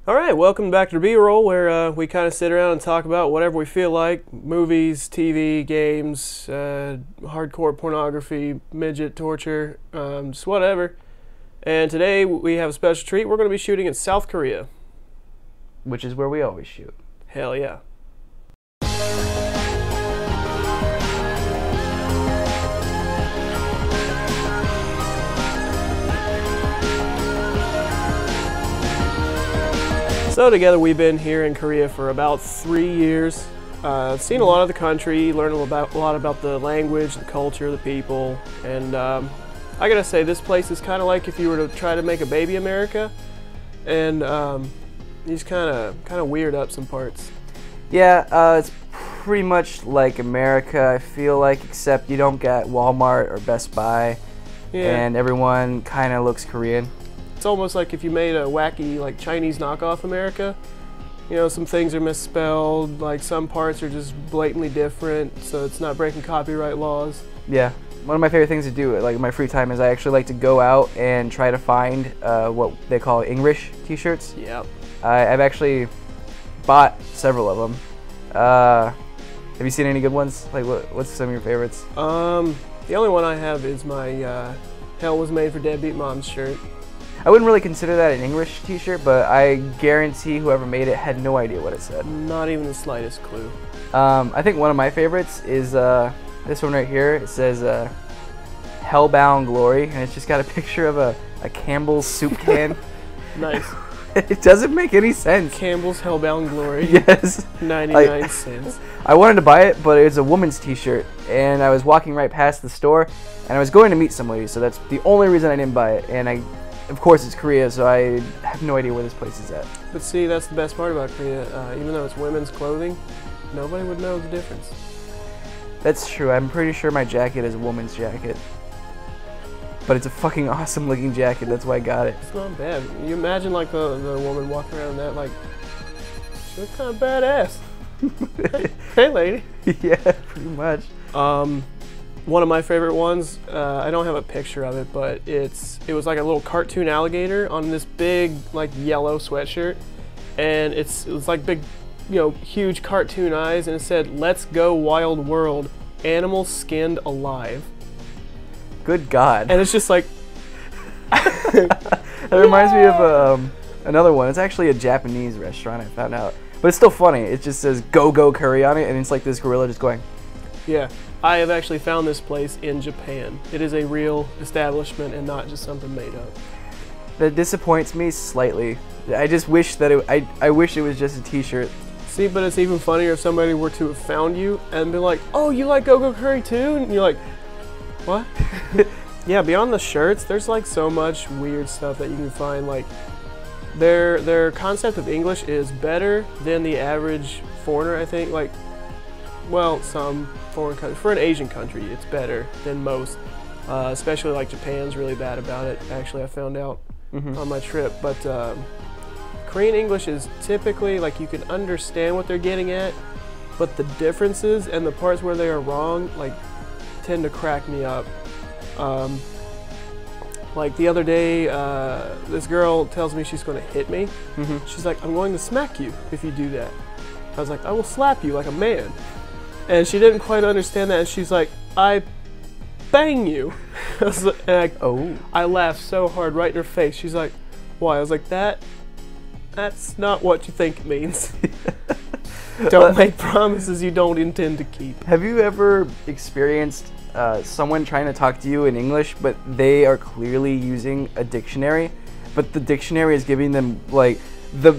All right, welcome back to B-Roll, where we kind of sit around and talk about whatever we feel like: movies, TV, games, hardcore pornography, midget torture, just whatever. And today we have a special treat. We're going to be shooting in South Korea. Which is where we always shoot. Hell yeah. So together we've been here in Korea for about 3 years. Seen a lot of the country, learned a lot about the language, the culture, the people, and I gotta say, this place is kind of like if you were to try to make a baby America, and he's kind of weird up some parts. Yeah, it's pretty much like America, I feel like, except you don't get Walmart or Best Buy, and everyone kind of looks Korean. It's almost like if you made a wacky, like, Chinese knockoff America. You know, some things are misspelled, like some parts are just blatantly different, so it's not breaking copyright laws. Yeah, one of my favorite things to do, like in my free time, is I actually like to go out and try to find what they call English t-shirts. Yep. I've actually bought several of them. Have you seen any good ones? Like, what's some of your favorites? The only one I have is my Hell Was Made for Deadbeat Moms shirt. I wouldn't really consider that an English t-shirt, but I guarantee whoever made it had no idea what it said. Not even the slightest clue. I think one of my favorites is this one right here. It says Hellbound Glory, and it's just got a picture of a Campbell's soup can. Nice. It doesn't make any sense. Campbell's Hellbound Glory. Yes. 99 cents. I wanted to buy it, but it was a woman's t-shirt, and I was walking right past the store, and I was going to meet somebody, so that's the only reason I didn't buy it. And of course, it's Korea, so I have no idea where this place is at. But see, that's the best part about Korea. Even though it's women's clothing, nobody would know the difference. That's true. I'm pretty sure my jacket is a woman's jacket. But it's a fucking awesome looking jacket. That's why I got it. It's not bad. You imagine like the woman walking around in that, like, she looks kind of badass. Hey, lady. Yeah, pretty much. One of my favorite ones, I don't have a picture of it, but it was like a little cartoon alligator on this big, like, yellow sweatshirt, and it was like big, you know, huge cartoon eyes, and it said, "Let's go wild world, animals skinned alive." Good God. And it's just like... That reminds me of another one. It's actually a Japanese restaurant, I found out. But it's still funny. It just says "Go Go Curry" on it, and it's like this gorilla just going... Yeah. I have actually found this place in Japan. It is a real establishment and not just something made up. That disappoints me slightly. I just wish that I wish it was just a t-shirt. See, but it's even funnier if somebody were to have found you and been like, "Oh, you like Go Go Curry too?" And you're like, "What?" Yeah, beyond the shirts, there's like so much weird stuff that you can find. Like, their concept of English is better than the average foreigner, I think. Like, well, some foreign country, for an Asian country, it's better than most. Especially like Japan's really bad about it. Actually, I found out on my trip. But Korean English is typically like you can understand what they're getting at, but the differences and the parts where they are wrong like tend to crack me up. Like the other day, this girl tells me she's going to hit me. She's like, "I'm going to smack you if you do that." I was like, "I will slap you like a man." And she didn't quite understand that, and she's like, "I bang you." I laughed so hard right in her face. She's like, "Why?" I was like, that's not what you think it means. Don't make promises you don't intend to keep. Have you ever experienced someone trying to talk to you in English, but they are clearly using a dictionary, but the dictionary is giving them like the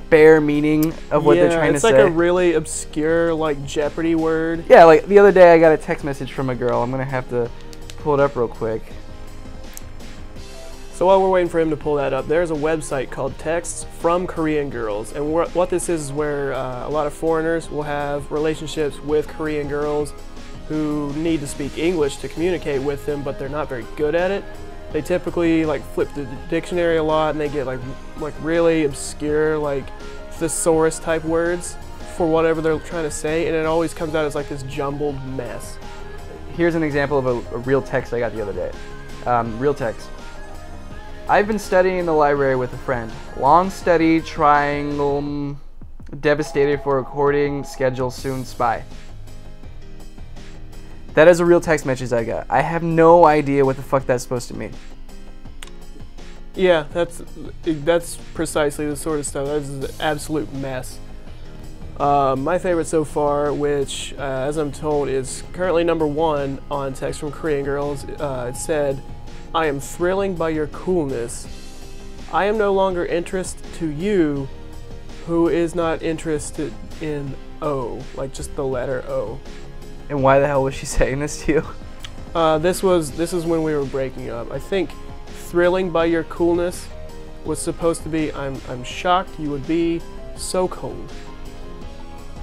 bare meaning of what they're trying to say? Yeah, it's like a really obscure, like, Jeopardy word. Yeah, like the other day I got a text message from a girl. I'm gonna have to pull it up real quick. So while we're waiting for him to pull that up, there's a website called Texts from Korean Girls, and what this is where a lot of foreigners will have relationships with Korean girls who need to speak English to communicate with them, but they're not very good at it. They typically like flip the dictionary a lot, and they get like really obscure, like thesaurus type words for whatever they're trying to say, and it always comes out as like this jumbled mess. Here's an example of a real text I got the other day. Real text. I've been studying in the library with a friend. Long study, triangle, devastated for recording, schedule soon, spy. That is a real text message I got. I have no idea what the fuck that's supposed to mean. Yeah, that's precisely the sort of stuff. That's an absolute mess. My favorite so far, which, as I'm told, is currently #1 on Text from Korean Girls, it said, "I am thrilling by your coolness. I am no longer interest to you, who is not interested in O," like just the letter O. And why the hell was she saying this to you? This is when we were breaking up. I think thrilling by your coolness was supposed to be, I'm shocked you would be so cold.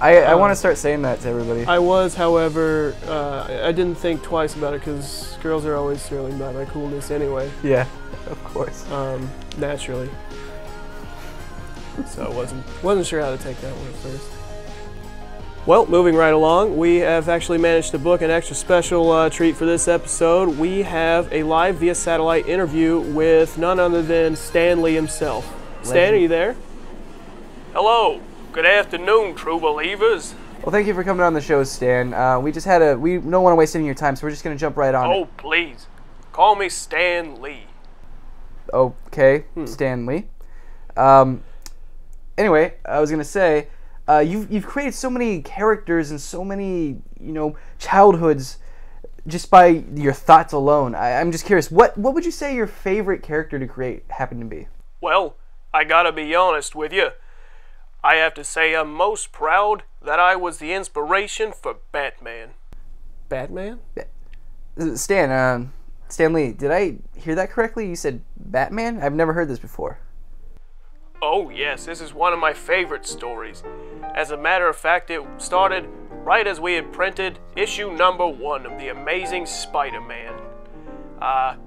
I want to start saying that to everybody. I was, however, I didn't think twice about it because girls are always thrilling by my coolness anyway. Yeah, of course. Naturally. So I wasn't sure how to take that one at first. Well, moving right along, we have actually managed to book an extra special treat for this episode. We have a live via satellite interview with none other than Stan Lee himself. Stan, are you there? Hello. Good afternoon, true believers. Well, thank you for coming on the show, Stan. We don't want to waste any of your time, so we're just going to jump right on. Oh, please. Call me Stan Lee. Okay, Stan Lee. Anyway, I was going to say, you've created so many characters and so many, childhoods just by your thoughts alone. I'm just curious, what would you say your favorite character to create happened to be? Well, I gotta be honest with you. I have to say I'm most proud that I was the inspiration for Batman. Batman? Stan Lee, did I hear that correctly? You said Batman? I've never heard this before. Oh yes, this is one of my favorite stories. As a matter of fact, it started right as we had printed issue #1 of The Amazing Spider-Man.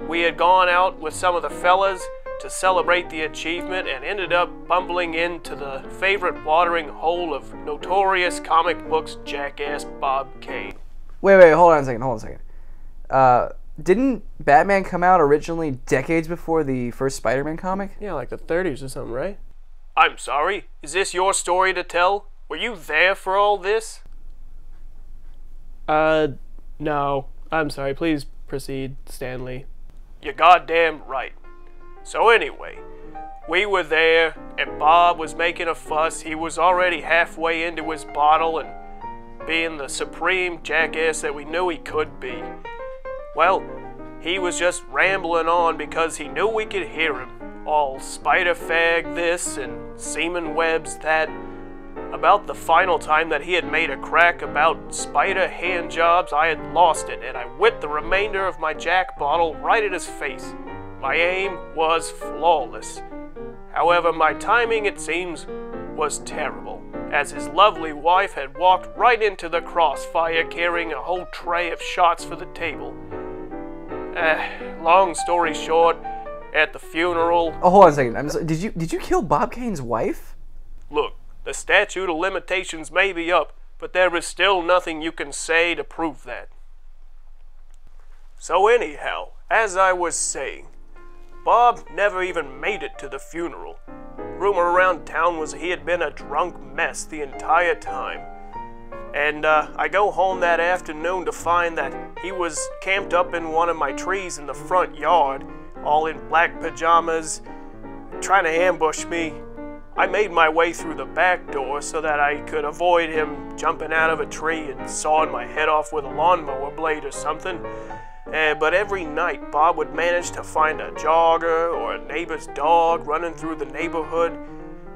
We had gone out with some of the fellas to celebrate the achievement and ended up bumbling into the favorite watering hole of notorious comic books jackass Bob Kane. Wait, hold on a second. Didn't Batman come out originally decades before the first Spider-Man comic? Yeah, like the 30s or something, right? I'm sorry, is this your story to tell? Were you there for all this? No. I'm sorry, please proceed, Stan Lee. You're goddamn right. So anyway, we were there, and Bob was making a fuss. He was already halfway into his bottle and being the supreme jackass that we knew he could be. Well, he was just rambling on because he knew we could hear him. All spider-fag this and semen webs that. About the final time that he had made a crack about spider hand jobs, I had lost it, and I whipped the remainder of my Jack bottle right at his face. My aim was flawless. However, my timing, it seems, was terrible, as his lovely wife had walked right into the crossfire carrying a whole tray of shots for the table. Long story short, at the funeral... Oh, hold on a second. I'm sorry. Did you kill Bob Kane's wife? Look, the statute of limitations may be up, but there is still nothing you can say to prove that. So anyhow, as I was saying, Bob never even made it to the funeral. Rumor around town was he had been a drunk mess the entire time. And I go home that afternoon to find that he was camped up in one of my trees in the front yard, all in black pajamas, trying to ambush me. I made my way through the back door so that I could avoid him jumping out of a tree and sawing my head off with a lawnmower blade or something. But every night, Bob would manage to find a jogger or a neighbor's dog running through the neighborhood,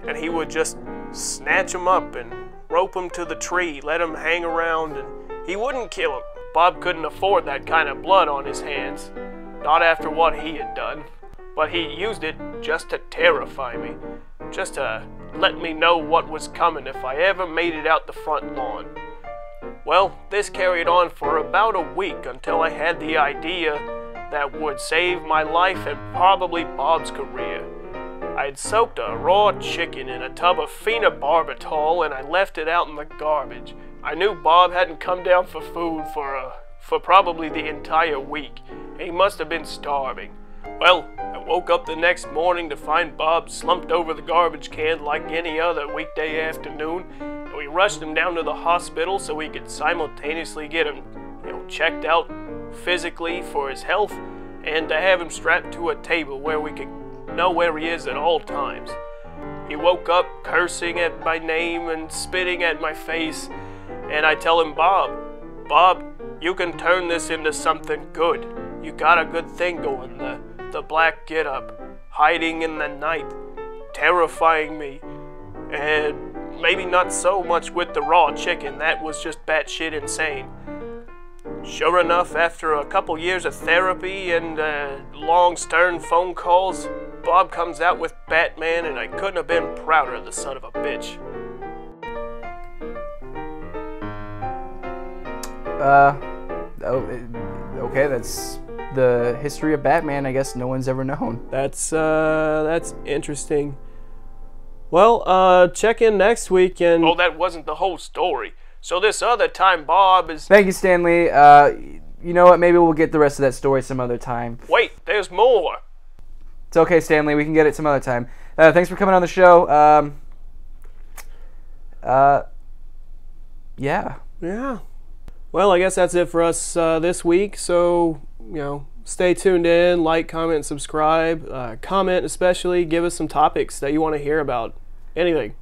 and he would just snatch him up and rope him to the tree, let him hang around, and he wouldn't kill him. Bob couldn't afford that kind of blood on his hands, not after what he had done. But he used it just to terrify me, just to let me know what was coming if I ever made it out the front lawn. Well, this carried on for about a week until I had the idea that would save my life and probably Bob's career. I had soaked a raw chicken in a tub of phenobarbital and I left it out in the garbage. I knew Bob hadn't come down for food for probably the entire week. He must have been starving. Well, I woke up the next morning to find Bob slumped over the garbage can like any other weekday afternoon, and we rushed him down to the hospital so we could simultaneously get him, checked out physically for his health, and to have him strapped to a table where we could know where he is at all times. He woke up cursing at my name and spitting at my face, and I tell him, Bob, you can turn this into something good. You got a good thing going, the black get-up, hiding in the night, terrifying me, and maybe not so much with the raw chicken, that was just batshit insane. Sure enough, after a couple years of therapy and long stern phone calls, Bob comes out with Batman, and I couldn't have been prouder of the son of a bitch. Okay, that's the history of Batman. I guess no one's ever known. That's interesting. Well, check in next week and... Oh, that wasn't the whole story. So this other time, Bob is... Thank you, Stanley. You know what? Maybe we'll get the rest of that story some other time. Wait, there's more. It's okay, Stanley. We can get it some other time. Thanks for coming on the show. Yeah. Yeah. Well, I guess that's it for us this week. So, stay tuned in, like, comment, subscribe. Comment especially. Give us some topics that you want to hear about. Anything.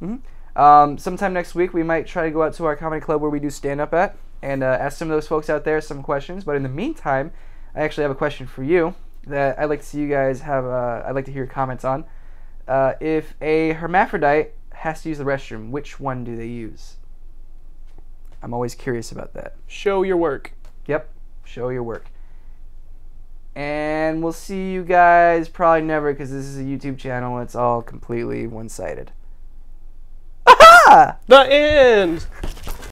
Mm-hmm. Sometime next week, we might try to go out to our comedy club where we do stand-up at and ask some of those folks out there some questions. But in the meantime, I actually have a question for you that I'd like to see you guys have. I'd like to hear your comments on. If a hermaphrodite has to use the restroom, which one do they use? I'm always curious about that. Show your work. Yep, show your work. And we'll see you guys probably never, because this is a YouTube channel. It's all completely one-sided. Aha! The end!